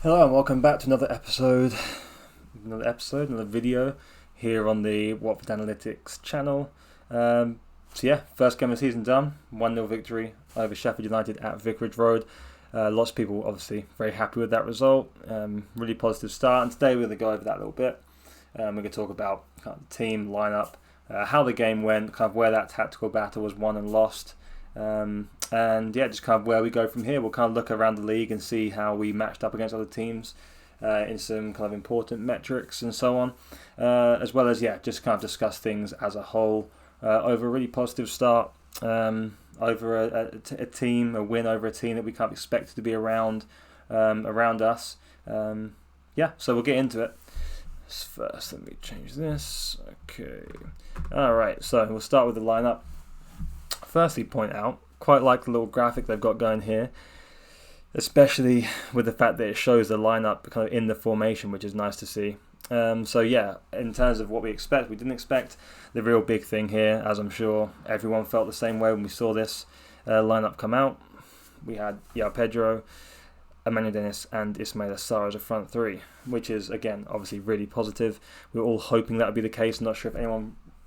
Hello and welcome back to another video here on the Watford Analytics channel. First game of the season done, 1-0 victory over Sheffield United at Vicarage Road. Lots of people obviously very happy with that result, really positive start, and today we're going to go over that a little bit. We're going to talk about kind of the team, lineup, how the game went, kind of where that tactical battle was won and lost. Just kind of where we go from here. We'll kind of look around the league and see how we matched up against other teams in some kind of important metrics and so on, as well as just kind of discuss things as a whole over a really positive start, over a team, a win over a team that we kind of expected to be around us. So we'll get into it. First, let me change this. Okay. All right. So we'll start with the lineup. Firstly, point out, quite like the little graphic they've got going here, especially with the fact that it shows the lineup kind of in the formation, which is nice to see. In terms of what we didn't expect the real big thing here, as I'm sure everyone felt the same way when we saw this lineup come out. We had Pedro, Emmanuel Dennis and Ismail Assar as a front three, which is, again, obviously really positive. We were all hoping that would be the case. Not sure if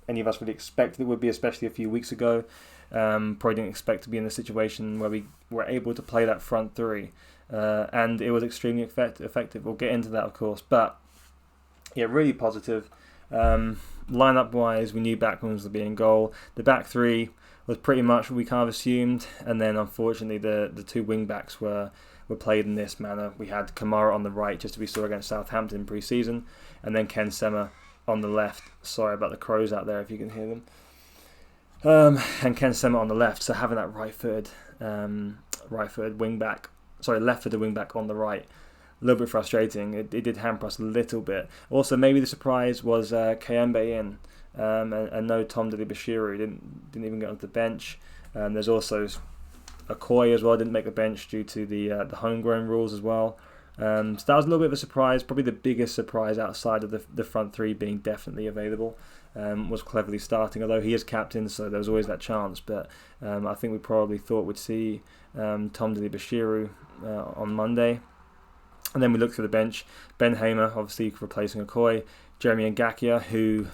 any of us really expected it would be, especially a few weeks ago. Probably didn't expect to be in the situation where we were able to play that front three, and it was extremely effective. We'll get into that, of course, but really positive. Lineup wise, we knew Backwoods would be in goal. The back three was pretty much what we kind of assumed, and then unfortunately the two wing backs were played in this manner. We had Kamara on the right, just as we saw against Southampton pre-season, and then Ken Sema on the left. Sorry about the crows out there if you can hear them. And Ken Sema on the left, so having that left-footed wing back, left-footed wing back on the right, a little bit frustrating. It did hamper us a little bit. Also, maybe the surprise was Kayembe in, and no Tom Bashiru didn't even get onto the bench. There's also Okoye as well, didn't make the bench due to the homegrown rules as well. So that was a little bit of a surprise. Probably the biggest surprise outside of the front three being definitely available. Was cleverly starting, although he is captain, so there was always that chance. But I think we probably thought we'd see Tom Bashiru on Monday. And then we looked through the bench. Ben Hamer, obviously replacing Okoye. Jeremy Ngakia, who,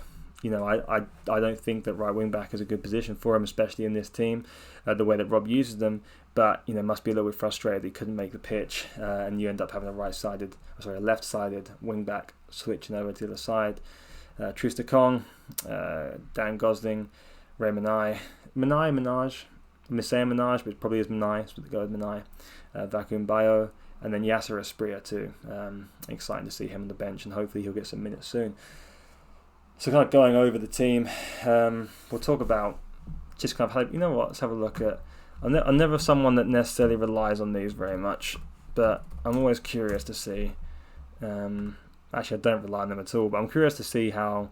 I don't think that right wing back is a good position for him, especially in this team, the way that Rob uses them. But must be a little bit frustrated that he couldn't make the pitch, and you end up having a left-sided wing back switching over to the side. Trista Kong, Dan Gosling, Ray Minaj, but it probably is Minaj, so they go with Minaj, Vacuum Bayo, and then Yasser Espria too. Exciting to see him on the bench, and hopefully he'll get some minutes soon. So kind of going over the team, we'll talk about just kind of let's have a look at. I'm never someone that necessarily relies on these very much, but I'm always curious to see. Actually, I don't rely on them at all, but I'm curious to see how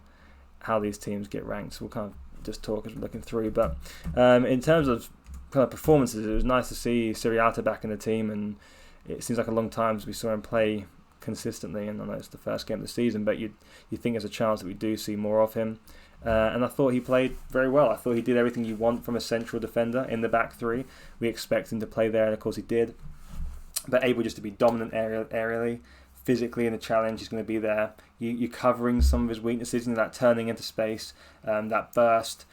these teams get ranked. So we'll kind of just talk as we're looking through. But in terms of kind of performances, it was nice to see Siriata back in the team, and it seems like a long time since we saw him play consistently. And I know it's the first game of the season, but you think there's a chance that we do see more of him. And I thought he played very well. I thought he did everything you want from a central defender in the back three. We expect him to play there, and of course he did. But able just to be dominant aerially. Physically in the challenge, he's going to be there. You're covering some of his weaknesses, that turning into space, that burst.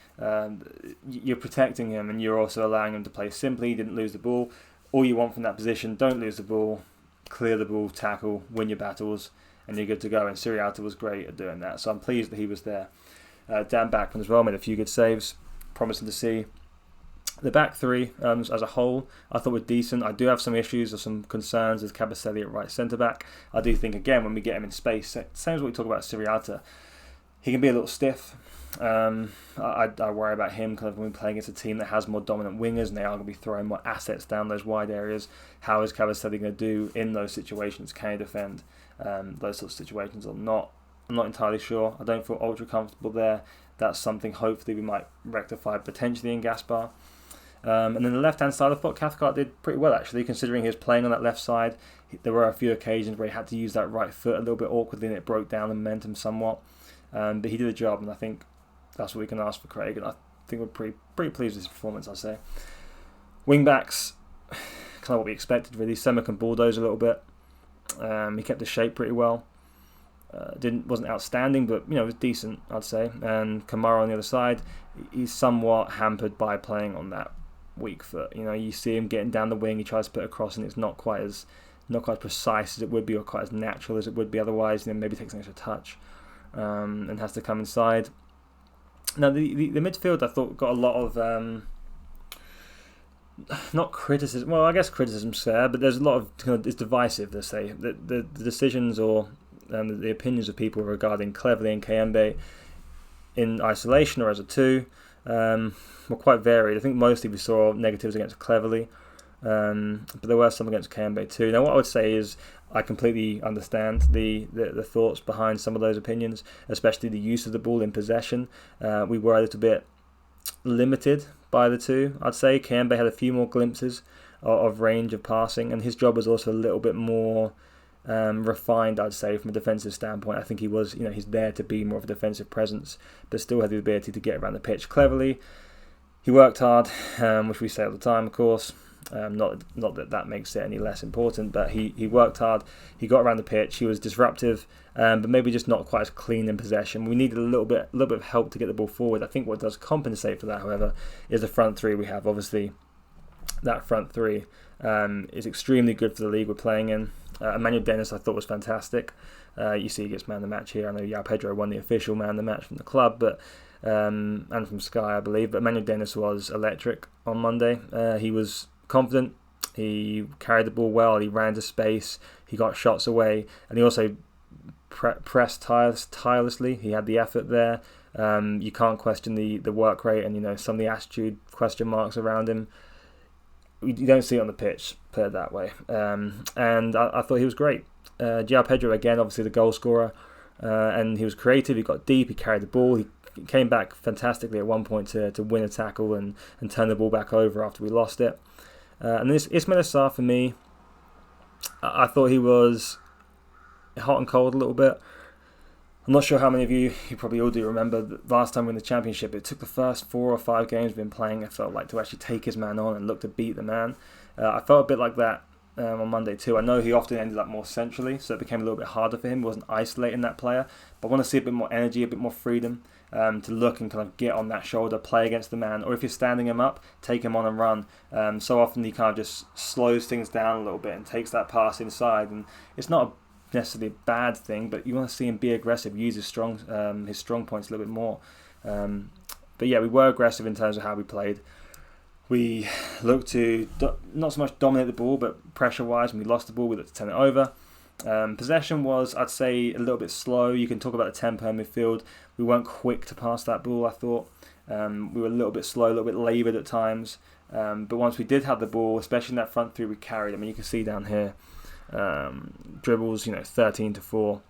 You're protecting him, and you're also allowing him to play simply. He didn't lose the ball. All you want from that position, don't lose the ball, clear the ball, tackle, win your battles, and you're good to go. And Siriata was great at doing that, so I'm pleased that he was there. Dan Backman as well made a few good saves, promising to see. The back three, as a whole, I thought were decent. I do have some issues or some concerns with Cabaselli at right centre-back. I do think, again, when we get him in space, same as what we talk about Siriata, he can be a little stiff. I worry about him kind of when we're playing against a team that has more dominant wingers and they are going to be throwing more assets down those wide areas. How is Cabaselli going to do in those situations? Can he defend those sorts of situations or not? I'm not entirely sure. I don't feel ultra comfortable there. That's something hopefully we might rectify potentially in Gaspar. And then the left-hand side, I thought Cathcart did pretty well, actually, considering he was playing on that left side. There were a few occasions where he had to use that right foot a little bit awkwardly, and it broke down the momentum somewhat. But he did a job, and I think that's what we can ask for Craig, and I think we're pretty pleased with his performance, I'd say. Wing-backs, kind of what we expected, really. Sema can bulldoze a little bit. He kept his shape pretty well. Wasn't outstanding, but it was decent, I'd say. And Kamara on the other side, he's somewhat hampered by playing on that weak foot. You see him getting down the wing, he tries to put a cross, and it's not quite as precise as it would be, or quite as natural as it would be otherwise. Maybe takes an extra touch, and has to come inside. Now the midfield, I thought, got a lot of not criticism. Well, I guess criticism's fair, but there's a lot of it's divisive. Let's say the decisions or the opinions of people regarding Cleverley and Kayembe in isolation or as a two were quite varied. I think mostly we saw negatives against Cleverley, but there were some against Kayembe too. Now, what I would say is I completely understand the thoughts behind some of those opinions, especially the use of the ball in possession. We were a little bit limited by the two. I'd say Kayembe had a few more glimpses of range of passing, and his job was also a little bit more refined, I'd say, from a defensive standpoint. I think he was, he's there to be more of a defensive presence, but still had the ability to get around the pitch cleverly. He worked hard, which we say all the time, of course. Not that makes it any less important, but he worked hard. He got around the pitch. He was disruptive, but maybe just not quite as clean in possession. We needed a little bit of help to get the ball forward. I think what does compensate for that, however, is the front three we have. Obviously, that front three is extremely good for the league we're playing in. Emmanuel Dennis, I thought, was fantastic. You see he gets man of the match here. I know João Pedro won the official man of the match from the club, but and from Sky, I believe. But Emmanuel Dennis was electric on Monday. He was confident. He carried the ball well. He ran to space. He got shots away, and he also pressed tirelessly. He had the effort there. You can't question the work rate and some of the attitude question marks around him. You don't see it on the pitch, put it that way. And I thought he was great. João Pedro, again, obviously the goal scorer, and he was creative. He got deep. He carried the ball. He came back fantastically at one point to win a tackle and turn the ball back over after we lost it. And this Ismail Assar, for me, I thought he was hot and cold a little bit. I'm not sure how many of you probably all do remember that last time we won the championship, it took the first 4 or 5 games we've been playing, it felt like, to actually take his man on and look to beat the man. I felt a bit like that on Monday too. I know he often ended up more centrally, so it became a little bit harder for him. He wasn't isolating that player, but I want to see a bit more energy, a bit more freedom to look and kind of get on that shoulder, play against the man, or if you're standing him up, take him on and run. So often he kind of just slows things down a little bit and takes that pass inside, and it's not necessarily a bad thing, but you want to see him be aggressive, use his strong points a little bit more. But yeah, we were aggressive in terms of how we played. We looked to not so much dominate the ball, but pressure-wise, when we lost the ball, we looked to turn it over. Possession was, I'd say, a little bit slow. You can talk about the tempo in midfield. We weren't quick to pass that ball, I thought. We were a little bit slow, a little bit laboured at times. But once we did have the ball, especially in that front three, we carried. I mean, you can see down here, dribbles, 13-4.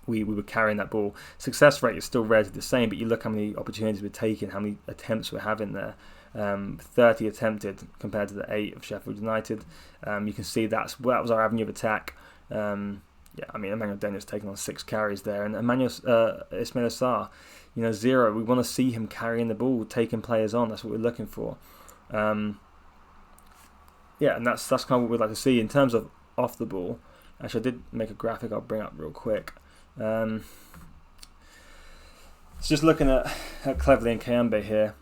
We were carrying that ball. Success rate is still relatively the same, but you look how many opportunities we're taking, how many attempts we're having there. 30 attempted compared to the 8 of Sheffield United. You can see that was our avenue of attack. Emmanuel Dennis taking on 6 carries there, and Ismail Assar, 0. We want to see him carrying the ball, taking players on. That's what we're looking for. And that's kind of what we'd like to see in terms of off the ball. Actually, I did make a graphic I'll bring up real quick. It's just looking at Cleverley and Kayembe here.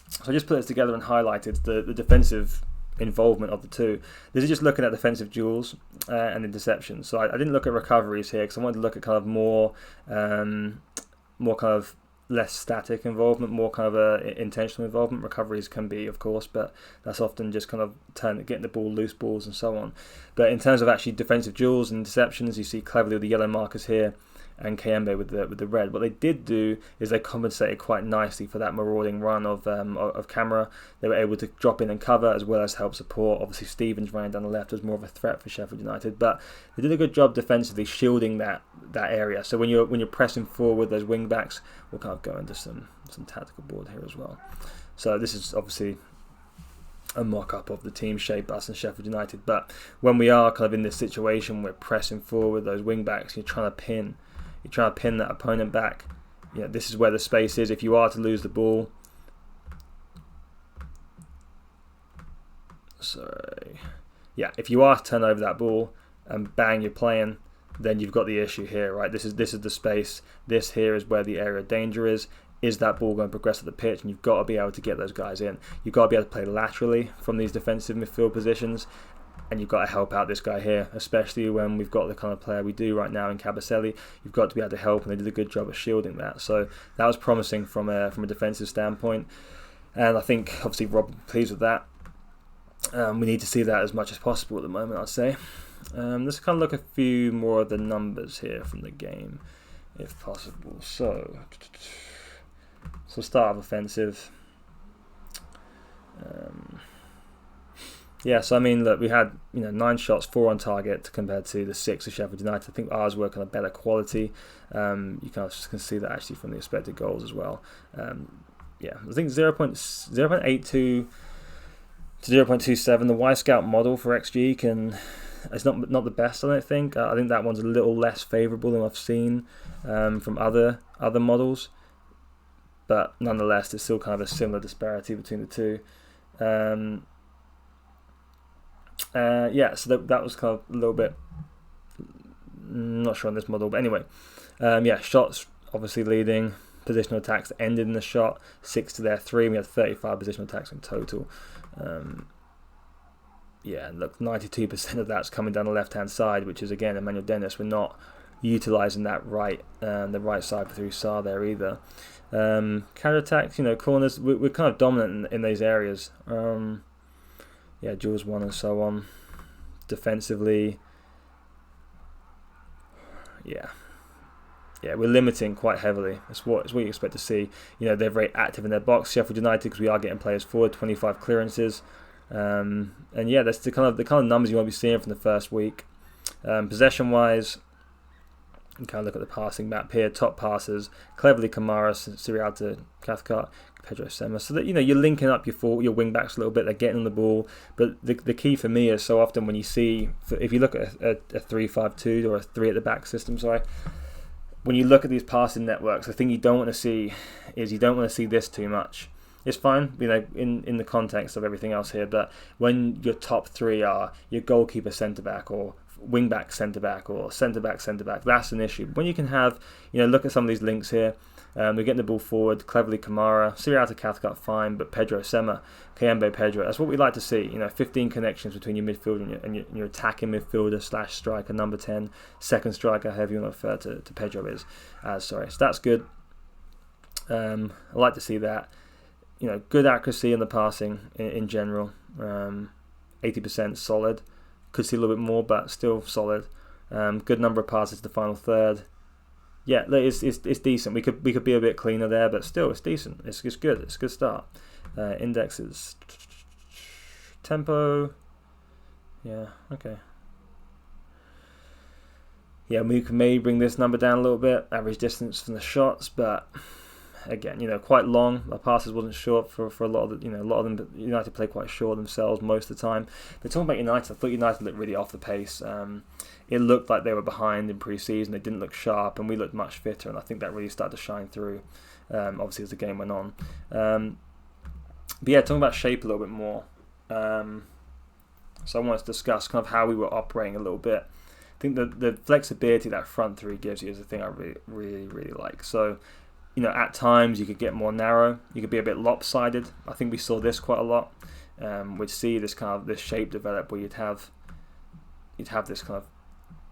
So I just put this together and highlighted the defensive involvement of the two. This is just looking at defensive duels and interceptions. So I didn't look at recoveries here because I wanted to look at kind of more kind of less static involvement, more kind of intentional involvement. Recoveries can be, of course, but that's often just kind of getting the ball, loose balls and so on. But in terms of actually defensive duels and interceptions, you see Cleverley with the yellow markers here and Kayembe with the red. What they did do is they compensated quite nicely for that marauding run of Camara. They were able to drop in and cover as well as help support. Obviously, Stevens running down the left was more of a threat for Sheffield United, but they did a good job defensively shielding that area. So when you're pressing forward, those wing backs, we'll kind of go into some tactical board here as well. So this is obviously a mock-up of the team shape, us and Sheffield United. But when we are kind of in this situation, we're pressing forward those wing backs. You're trying to pin that opponent back. This is where the space is. If you are to lose the ball, if you are to turn over that ball, and bang, you're playing, then you've got the issue here, right? This is the space. This here is where the area of danger is. Is that ball going to progress up the pitch? And you've got to be able to get those guys in. You've got to be able to play laterally from these defensive midfield positions, and you've got to help out this guy here, especially when we've got the kind of player we do right now in Cabaselli. You've got to be able to help, and they did a good job of shielding that. So that was promising from a defensive standpoint, and I think obviously Rob pleased with that. We need to see that as much as possible at the moment, I'd say. Let's kind of look at a few more of the numbers here from the game, if possible. So start of offensive. So I mean, look, we had 9 shots, 4 on target compared to the 6 of Sheffield United. I think ours were kind of better quality. You can see that actually from the expected goals as well. I think 0.82 to 0.27. The Y-Scout model for XG it's not the best, I don't think. I think that one's a little less favourable than I've seen from other models, but nonetheless, there's still kind of a similar disparity between the two. So that was kind of a little bit, not sure on this model, but anyway, shots obviously leading, positional attacks ended in the shot, 6 to their 3. We had 35 positional attacks in total. Look, 92% of that's coming down the left-hand side, which is again Emmanuel Dennis. We're not utilising that the right side through Sarr there either. Counter attacks, corners, we're kind of dominant in those areas. Jules 1 and so on. Defensively, we're limiting quite heavily. It's what you expect to see. They're very active in their box. Sheffield United, because we are getting players forward, 25 clearances. That's the kind of numbers you want to be seeing from the first week. Possession-wise, you can look at the passing map here. Top passers, cleverly Kamara, Sirialta, Cathcart, Pedro Sema. So that you're linking up your wing backs a little bit. They're getting on the ball, but the key for me is so often when you see, if you look at a 3-5-2 or a 3 at the back system, when you look at these passing networks, the thing you don't want to see is this too much. It's fine, in the context of everything else here, but when your top 3 are your goalkeeper centre-back or wing-back centre-back or centre-back centre-back, that's an issue. When you can have, look at some of these links here, we're getting the ball forward, cleverly Kamara, Sirialta Cathcart fine, but Pedro Sema, Kayembe Pedro, that's what we like to see, 15 connections between your midfield and your attacking midfielder / striker, number 10, second striker, however you want to refer to Pedro so that's good. I like to see that. Good accuracy in the passing in general. 80% solid. Could see a little bit more, but still solid. Good number of passes to the final third. It's decent. We could be a bit cleaner there, but still, it's decent. It's good. It's a good start. Indexes. Tempo. Okay. We can maybe bring this number down a little bit. Average distance from the shots, but again, quite long. Our passes wasn't short for a lot of a lot of them. But United play quite short themselves most of the time. But talking about United, I thought United looked really off the pace. It looked like they were behind in pre-season. They didn't look sharp, and we looked much fitter. And I think that really started to shine through. Obviously, as the game went on. Talking about shape a little bit more. So I wanted to discuss kind of how we were operating a little bit. I think the flexibility that front 3 gives you is the thing I really, really, really like. So. At times you could get more narrow. You could be a bit lopsided. I think we saw this quite a lot. We'd see this shape develop where you'd have this kind of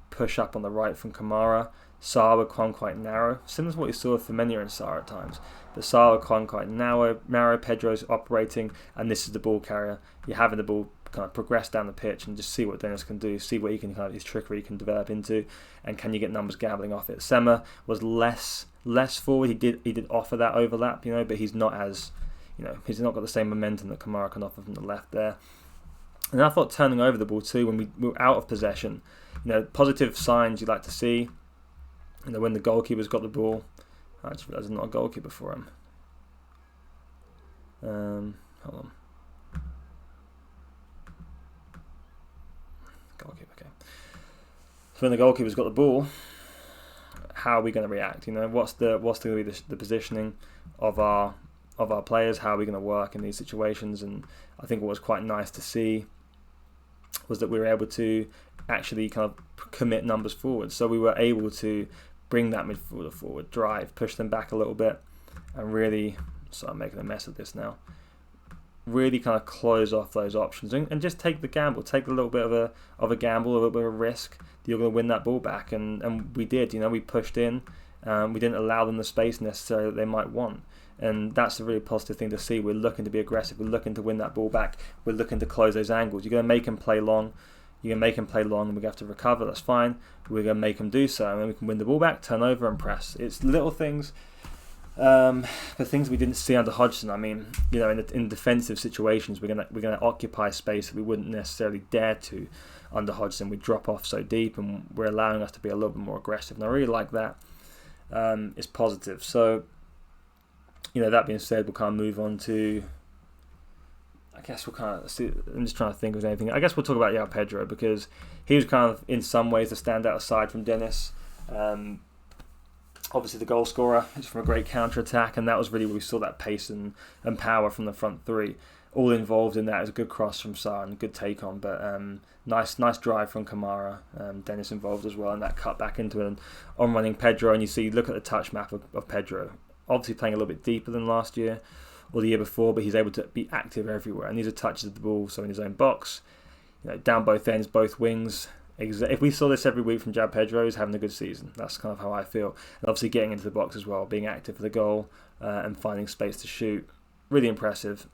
push up on the right from Kamara. Sarr would come quite narrow, similar to what you saw with Firmino and Sarr at times. But Sarr would come quite narrow. Pedro's operating, and this is the ball carrier. You're having the ball kind of progress down the pitch and just see what Dennis can do, see what he can his trickery can develop into, and can you get numbers gambling off it. Sema was less forward. He did offer that overlap, but he's not as, he's not got the same momentum that Kamara can offer from the left there. And I thought turning over the ball too when we were out of possession, positive signs you like to see. When the goalkeeper's got the ball. I just realised there's not a goalkeeper for him. Hold on. Goalkeeper, okay. So when the goalkeeper's got the ball, how are we going to react? What's going to be the positioning of our players? How are we going to work in these situations? And I think what was quite nice to see was that we were able to actually kind of commit numbers forward. So we were able to bring that midfielder forward, drive, push them back a little bit, and really, so I'm making a mess of this now, really kind of close off those options and just take the gamble, take a little bit of a gamble, a little bit of a risk that you're going to win that ball back. And we did, we pushed in. We didn't allow them the space necessarily that they might want. And that's a really positive thing to see. We're looking to be aggressive. We're looking to win that ball back. We're looking to close those angles. You're going to make them play long. You're going to make them play long and we're going to have to recover. That's fine. We're going to make them do so. And then we can win the ball back, turn over and press. It's little things, but things we didn't see under Hodgson. I mean, in defensive situations, we're going to occupy space that we wouldn't necessarily dare to under Hodgson. We drop off so deep and we're allowing us to be a little bit more aggressive. And I really like that. It's positive. So, that being said, we'll kind of move on to, I guess we'll kind of see, I'm just trying to think of anything. I guess we'll talk about João Pedro because he was kind of in some ways the standout aside from Dennis. Obviously the goal scorer is from a great counter-attack, and that was really where we saw that pace and power from the front three. All involved in that is a good cross from Sarr and a good take on, but nice drive from Kamara. Dennis involved as well, and that cut back into an on-running Pedro, and look at the touch map of Pedro. Obviously playing a little bit deeper than last year or the year before, but he's able to be active everywhere. And these are touches of the ball, so in his own box, down both ends, both wings. If we saw this every week from João Pedro, he's having a good season. That's kind of how I feel. And obviously getting into the box as well, being active for the goal and finding space to shoot. Really impressive.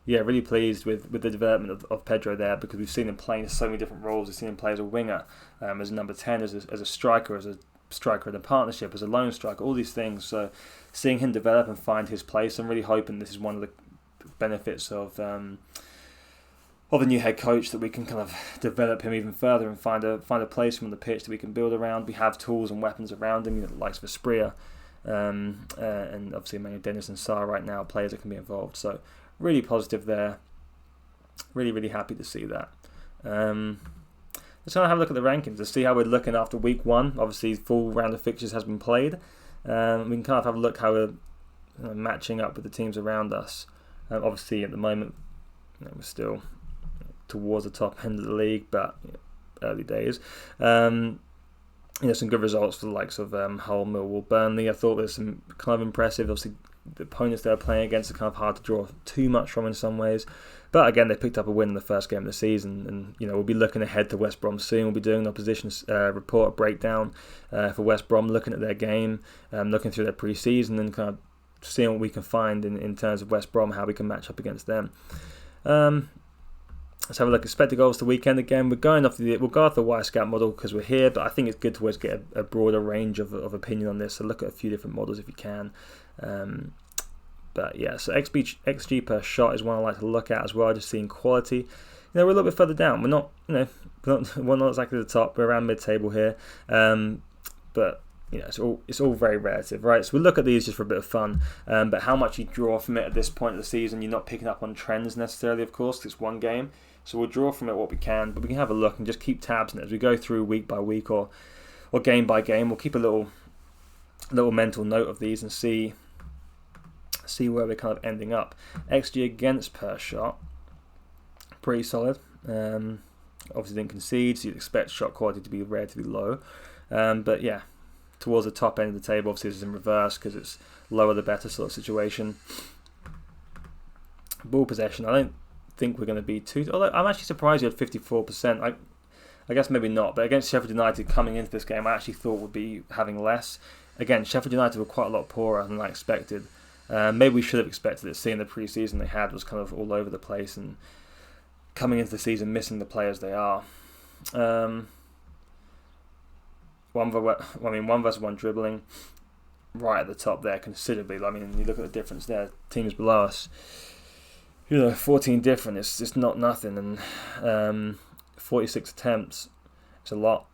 Really pleased with the development of Pedro there, because we've seen him playing so many different roles. We've seen him play as a winger, as a number 10, as a striker, as a striker in a partnership, as a lone striker, all these things. So seeing him develop and find his place, I'm really hoping this is one of the benefits of the new head coach, that we can kind of develop him even further and find a place from the pitch that we can build around. We have tools and weapons around him, the likes of Espria, and obviously Emmanuel Dennis and Sarr right now, players that can be involved. So really positive there. Really, really happy to see that. Let's kind of have a look at the rankings to see how we're looking after week one. Obviously, full round of fixtures has been played. We can kind of have a look how we're matching up with the teams around us. Obviously, at the moment, we're still towards the top end of the league, but early days. Some good results for the likes of Hull, Millwall, Burnley. I thought there's some kind of impressive. Obviously, the opponents they're playing against are kind of hard to draw too much from in some ways. But again, they picked up a win in the first game of the season, and we'll be looking ahead to West Brom soon. We'll be doing an opposition report, a breakdown for West Brom, looking at their game, looking through their pre-season, and kind of seeing what we can find in terms of West Brom, how we can match up against them. Let's have a look at expected goals the weekend. Again, we'll go off the Y-Scout model because we're here, but I think it's good to always get a broader range of opinion on this. So look at a few different models if you can. But yeah, so XG per shot is one I like to look at as well, just seeing quality. We're a little bit further down. We're not exactly the top. We're around mid-table here. But it's all very relative, right? So we'll look at these just for a bit of fun. But how much you draw from it at this point of the season, you're not picking up on trends necessarily, of course, 'cause it's one game. So we'll draw from it what we can, but we can have a look and just keep tabs on it as we go through week by week or game by game. We'll keep a little mental note of these and see where we're kind of ending up. XG against per shot, pretty solid. Obviously didn't concede, so you'd expect shot quality to be relatively low. But yeah, towards the top end of the table, obviously this is in reverse because it's lower the better sort of situation. Ball possession, I don't think we're going to be too... Although I'm actually surprised you had 54%. I guess maybe not, but against Sheffield United coming into this game, I actually thought would be having less. Again, Sheffield United were quite a lot poorer than I expected. Maybe we should have expected it, seeing the pre-season they had was kind of all over the place, and coming into the season missing the players they are. One versus one dribbling, right at the top there considerably. I mean, you look at the difference there, teams below us, 14 different, it's not nothing, and 46 attempts, it's a lot,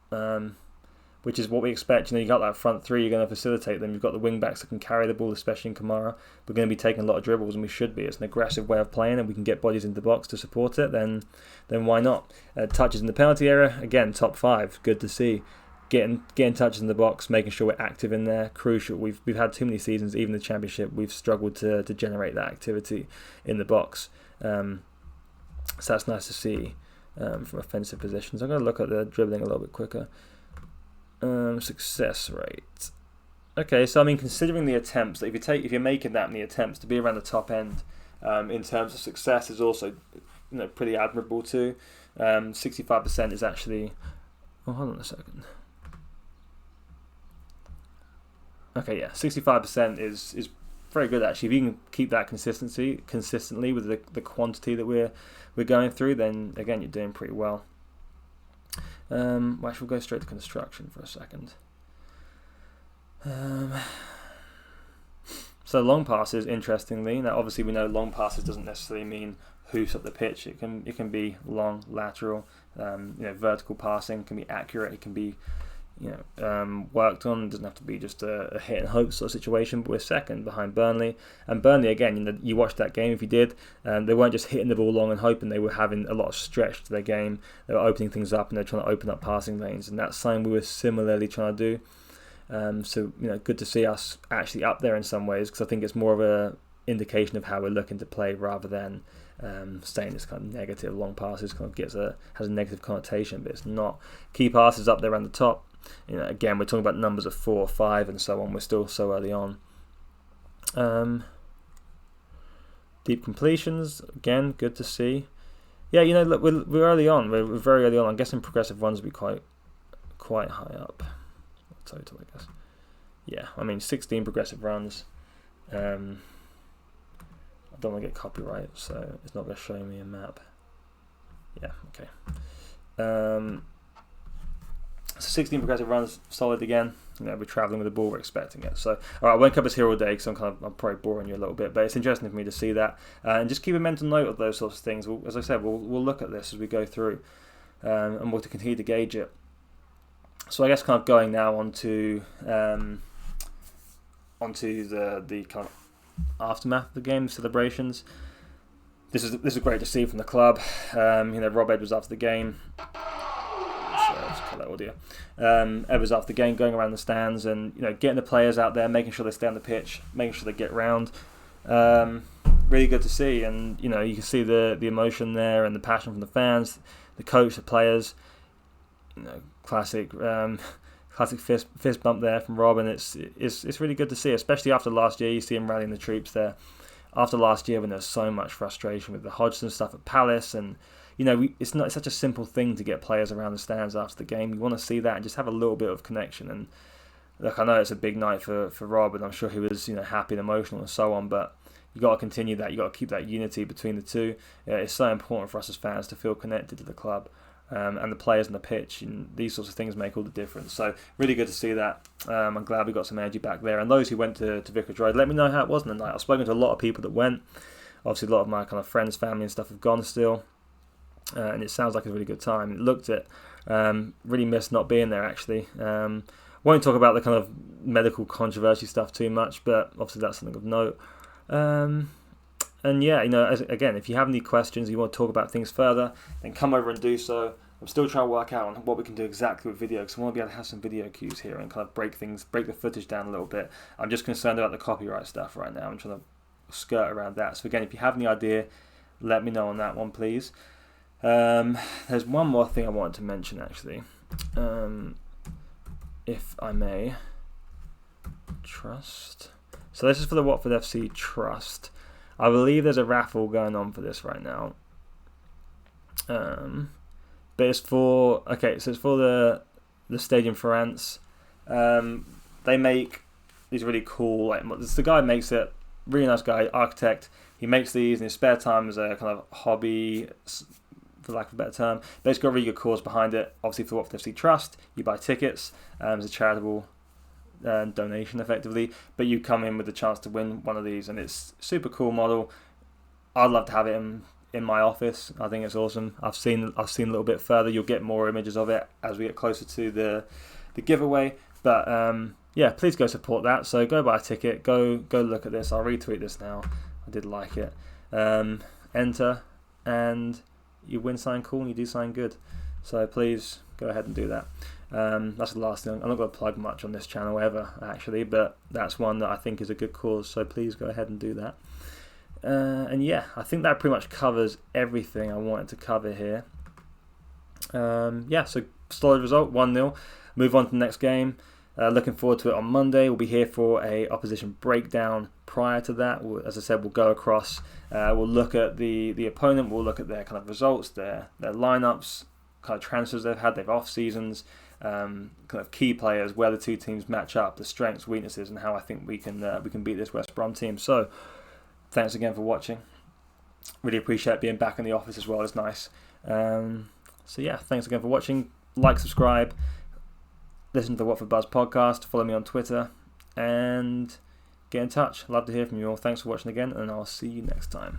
which is what we expect. You got that front three, you're going to facilitate them, you've got the wing backs that can carry the ball, especially in Kamara. We're going to be taking a lot of dribbles, and we should be. It's an aggressive way of playing, and we can get bodies into the box to support it, then why not? Touches in the penalty area, again, top 5, good to see. Getting touches in the box, making sure we're active in there, crucial. We've had too many seasons, even the Championship, we've struggled to generate that activity in the box. So that's nice to see. from offensive positions. I'm going to look at the dribbling a little bit quicker. Success rate. Okay, so I mean, considering the attempts, if you're making that many attempts, to be around the top end in terms of success is also, pretty admirable too. 65% is actually. Oh, hold on a second. Okay, yeah, 65% is very good actually. If you can keep that consistently with the quantity that we're going through, then again you're doing pretty well. Actually, we'll go straight to construction for a second. So long passes, interestingly. Now, obviously, we know long passes doesn't necessarily mean hoofs up the pitch. It can be long, lateral. Vertical passing can be accurate. It can be worked on. It doesn't have to be just a hit and hope sort of situation. But we're second behind Burnley, and Burnley again. You watched that game if you did. They weren't just hitting the ball long and hoping. They were having a lot of stretch to their game. They were opening things up and they're trying to open up passing lanes, and that's something we were similarly trying to do. So good to see us actually up there in some ways, because I think it's more of a indication of how we're looking to play rather than saying this kind of negative. Long passes kind of has a negative connotation, but it's not. Key passes up there around the top. Again, we're talking about numbers of 4, 5, and so on. We're still so early on. Deep completions, again, good to see. Yeah, look, we're early on. We're very early on. I'm guessing progressive runs will be quite high up. Total, I guess. Yeah, I mean 16 progressive runs. I don't want to get copyright, so it's not going to show me a map. Yeah, okay. So 16 progressive runs, solid again. We're travelling with the ball, we're expecting it. So, all right, I won't cover this here all day because I'm probably boring you a little bit, but it's interesting for me to see that. And just keep a mental note of those sorts of things. As I said, we'll look at this as we go through, and we'll continue to gauge it. So I guess kind of going now onto the kind of aftermath of the game, celebrations. This is great to see from the club. Rob Edwards after the game. Let's cut that audio. Edwards after the game, going around the stands and getting the players out there, making sure they stay on the pitch, making sure they get round. Really good to see, and you can see the emotion there and the passion from the fans, the coach, the players. Classic fist bump there from Rob, and it's really good to see, especially after last year. You see him rallying the troops there after last year when there's so much frustration with the Hodgson stuff at Palace, and it's not such a simple thing to get players around the stands after the game. You want to see that and just have a little bit of connection. And look, I know it's a big night for Rob, and I'm sure he was happy and emotional and so on, but you got to continue that. You got to keep that unity between the two. It's so important for us as fans to feel connected to the club. And the players on the pitch, and these sorts of things make all the difference. So really good to see that. I'm glad we got some energy back there. And those who went to Vicarage Road, let me know how it was on the night. I've spoken to a lot of people that went. Obviously, a lot of my kind of friends, family and stuff have gone still. And it sounds like a really good time. It looked it. Really missed not being there, actually. Won't talk about the kind of medical controversy stuff too much, but obviously that's something of note. And yeah, again, if you have any questions, you want to talk about things further, then come over and do so. I'm still trying to work out on what we can do exactly with video, because I want to be able to have some video cues here and kind of break the footage down a little bit. I'm just concerned about the copyright stuff right now. I'm trying to skirt around that. So again, if you have any idea, let me know on that one, please. There's one more thing I wanted to mention, actually. If I may. Trust. So this is for the Watford FC Trust. I believe there's a raffle going on for this right now. But it's for the Stadium France. They make these really cool, the guy makes it, really nice guy, architect. He makes these in his spare time as a kind of hobby, for lack of a better term. But it's got a really good cause behind it. Obviously for Watford FC Trust, you buy tickets as a charitable donation effectively, but you come in with the chance to win one of these, and it's super cool model. I'd love to have it in my office. I think it's awesome. I've seen a little bit further. You'll get more images of it as we get closer to the giveaway, but yeah, please go support that. So go buy a ticket, go look at this. I'll retweet this now. I did like it. Enter, and you win something cool and you do something good. So please go ahead and do that. That's the last thing. I'm not going to plug much on this channel ever, actually, but that's one that I think is a good cause, so please go ahead and do that. And yeah, I think that pretty much covers everything I wanted to cover here. So solid result, 1-0. Move on to the next game. Looking forward to it on Monday. We'll be here for a opposition breakdown. Prior to that, as I said, we'll go across. We'll look at the opponent. We'll look at their kind of results, their lineups, kind of transfers they've had, their off seasons, kind of key players, where the two teams match up, the strengths, weaknesses, and how I think we can beat this West Brom team. So, thanks again for watching. Really appreciate being back in the office as well. It's nice. Thanks again for watching. Like, subscribe, listen to the Watford Buzz podcast, follow me on Twitter, and get in touch. Love to hear from you all. Thanks for watching again, and I'll see you next time.